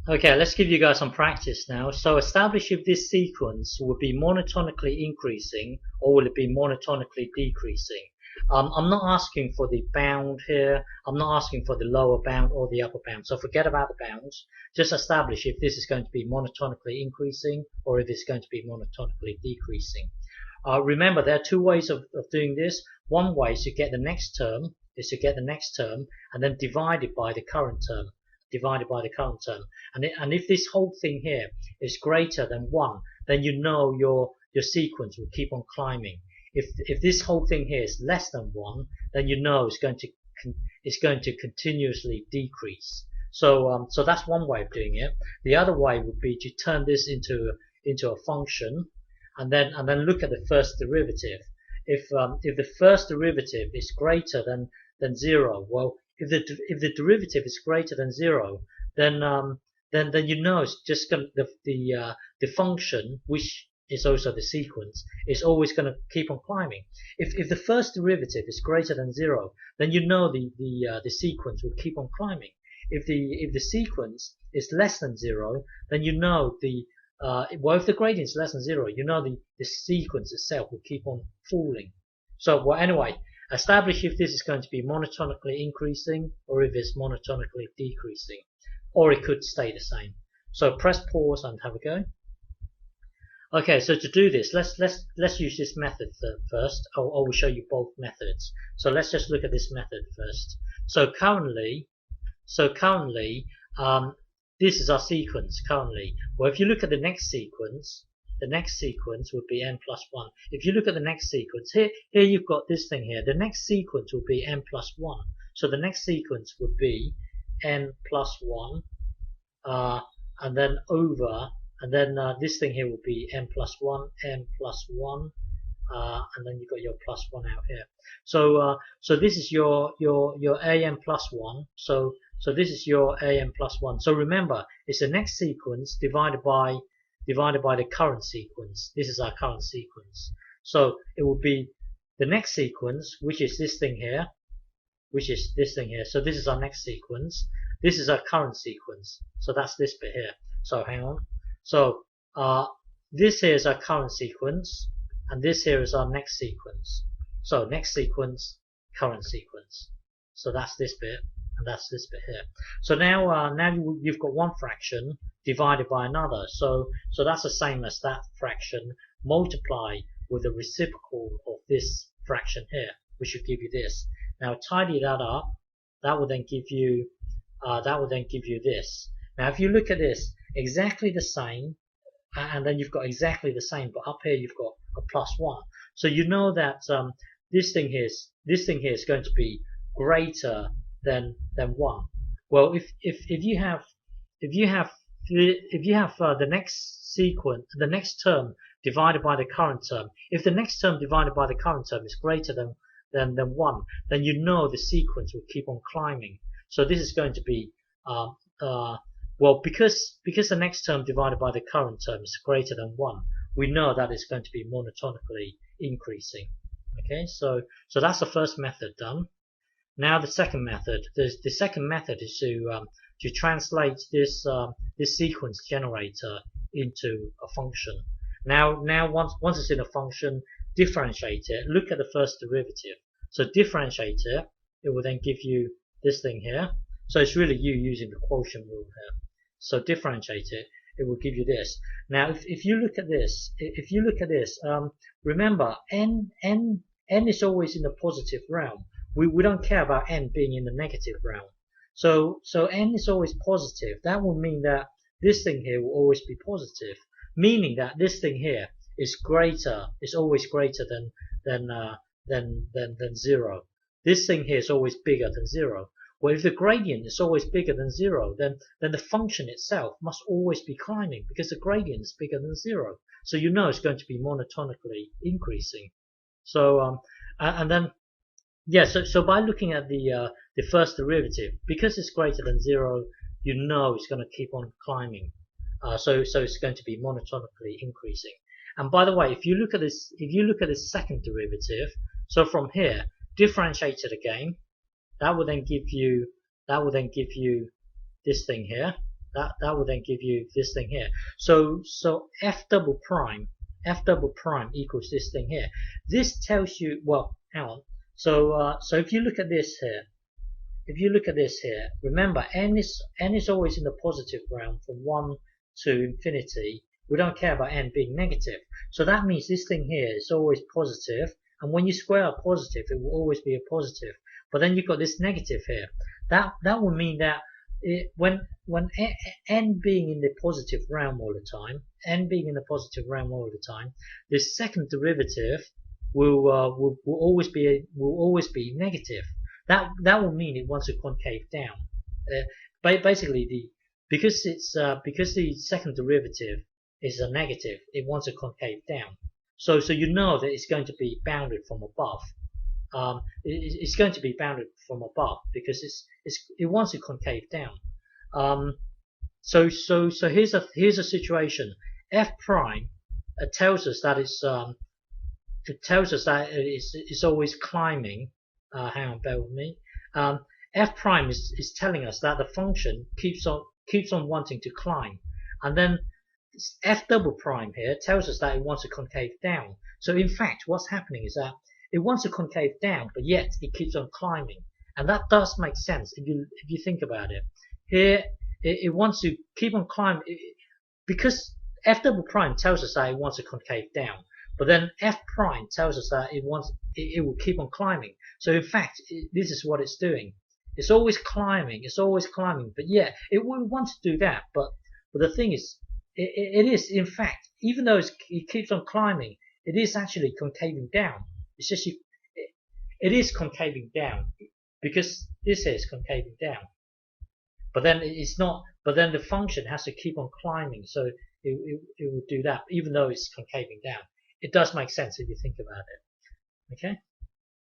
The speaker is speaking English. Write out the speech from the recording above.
Okay, let's give you guys some practice now. So establish if this sequence will be monotonically increasing or will it be monotonically decreasing. I'm not asking for the bound here. I'm not asking for the lower bound or the upper bound. So forget about the bounds. Just establish if this is going to be monotonically increasing or if it's going to be monotonically decreasing. Remember, there are two ways of doing this. One way is to get the next term, and then divide it by the current term. And if this whole thing here is greater than 1, then you know your sequence will keep on climbing. If this whole thing here is less than 1, then you know it's going to continuously decrease. So that's one way of doing it. The other way would be to turn this into a function, and then look at the first derivative. If the first derivative is greater than 0, well, if the derivative is greater than 0, then you know it's just going the function, which is also the sequence, is always going to keep on climbing. If the first derivative is greater than 0, then you know the sequence will keep on climbing. If the sequence is less than 0, then you know well, if the gradient is less than 0, you know the sequence itself will keep on falling. So, well, anyway, establish if this is going to be monotonically increasing or if it's monotonically decreasing, or it could stay the same. So press pause and have a go. Okay, so to do this, let's use this method first. I will show you both methods. So let's just look at this method first. So currently, this is our sequence currently. Well, if you look at the next sequence would be n+1. If you look at the next sequence, here you've got this thing here. The next sequence will be n+1. So the next sequence would be n+1, and then over, and then this thing here will be n+1, n+1, and then you've got your +1 out here. So this is your an+1. So this is your an+1. So remember, it's the next sequence divided by the current sequence. This is our current sequence. So it will be the next sequence, which is this thing here, So this is our next sequence. This is our current sequence. So that's this bit here. So hang on. So this here is our current sequence, and this here is our next sequence. So next sequence, current sequence. So that's this bit, and that's this bit here. So now you've got one fraction divided by another. So that's the same as that fraction multiply with the reciprocal of this fraction here, which will give you this. Now tidy that up. That will then give you this. Now if you look at this, exactly the same, and then you've got exactly the same, but up here you've got a +1. So you know that this thing here is going to be greater than 1. Well, if you have the next term divided by the current term, if the next term divided by the current term is greater than 1, then you know the sequence will keep on climbing. So this is going to be well, because the next term divided by the current term is greater than 1, we know that it's going to be monotonically increasing. Okay, so that's the first method done. Now the second method. The second method is to translate this sequence generator into a function. Now once it's in a function, differentiate it. Look at the first derivative. So differentiate it. It will then give you this thing here. So it's really you using the quotient rule here. So differentiate it. It will give you this. Now if you look at this, remember n is always in the positive realm. We don't care about n being in the negative realm. So n is always positive. That will mean that this thing here will always be positive, meaning that this thing here is always greater than 0. This thing here is always bigger than 0. Well, if the gradient is always bigger than 0, then the function itself must always be climbing because the gradient is bigger than 0. So you know it's going to be monotonically increasing. So and then so by looking at the first derivative, because it's greater than 0, you know it's going to keep on climbing. So it's going to be monotonically increasing. And by the way, if you look at this second derivative, so from here, differentiate it again. That will then give you this thing here. That will then give you this thing here. So f double prime equals this thing here. This tells you, well, hang on. So if you look at this here, remember n is always in the positive realm from 1 to infinity. We don't care about n being negative. So that means this thing here is always positive, and when you square a positive, it will always be a positive. But then you've got this negative here. That will mean that when n being in the positive realm all the time, this second derivative will always be negative. That will mean it wants to concave down. Basically, because the second derivative is a negative, it wants to concave down. So you know that it's going to be bounded from above. It's going to be bounded from above because it wants to concave down. So here's a situation. F prime tells us that it's always climbing. Hang on, bear with me. F prime is telling us that the function keeps on wanting to climb, and then f double prime here tells us that it wants to concave down. So in fact, what's happening is that it wants to concave down, but yet it keeps on climbing, and that does make sense if you think about it. Here, it wants to keep on climbing because f double prime tells us that it wants to concave down, but then f prime tells us that it will keep on climbing. So in fact, this is what it's doing. It's always climbing, but yeah, it wouldn't want to do that. But the thing is, it is in fact, even though it keeps on climbing, it is actually concaving down. It's just it is concaving down because this is concaving down. But then it's not. But then the function has to keep on climbing, so it will do that, even though it's concaving down. It does make sense if you think about it. Okay.